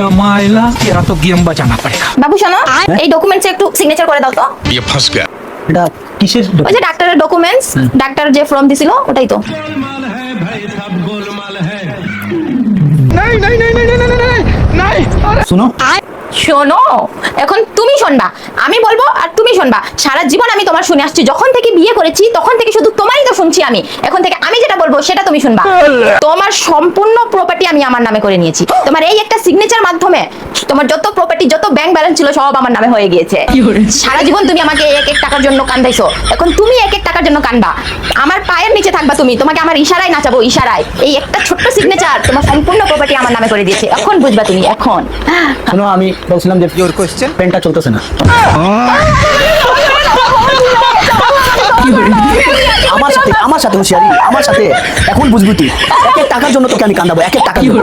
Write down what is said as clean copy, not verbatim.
कमाएला तेरा तो गेम बजाना पड़ेगा। বাবু শোনো, এই ডকুমেন্টসে একটু সিগনেচার করে দাও তো। ये फंस गया। এটা কিসের ওই যে ডাক্তারের ডকুমেন্টস, ডাক্তার যে ফর্ম দিছিল ওটাই তো। শুনো শোনো, এখন তুমি শুনবা, আমি বলবো আর তুমি শুনবা। সারা জীবন আমি তোমার শুনে আসছি, যখন থেকে বিয়ে করেছি তখন থেকে শুধু তোমারই তো শুনছি আমি। এখন থেকে আমি যেটা বলবো সেটা তুমি শুনবা। তোমার সম্পূর্ণ প্রপার্টি আমি আমার নামে করে নিয়েছি। তোমার এই একটা সিগনেচার মাধ্যমে তোমার যত প্রপার্টি, যত ব্যাংক ব্যালেন্স ছিল সব আমার নামে হয়ে গিয়েছে। সারা জীবন তুমি আমাকে এক এক টাকার জন্য কান্দাইছো, এখন তুমি এক এক টাকার জন্য কানবা। আমার পায়ের নিচে থাকবা তুমি, তোমাকে আমার ইশারায় নাচাবো, ইশারায়। এই একটা ছোট্ট সিগনেচার তোমার সম্পূর্ণ প্রপার্টি আমার নামে করে দিয়েছে। এখন বুঝবা তুমি, এখন। শোনো, আমি বলছিলাম যে Your question? পেনটা চলতেছে না। আমার সাথে হুঁশিয়ারি, আমার সাথে। এখন বুঝবি তুই, এক এক টাকার জন্য তোকে আমি কান্দাবো, এক এক টাকার জন্য।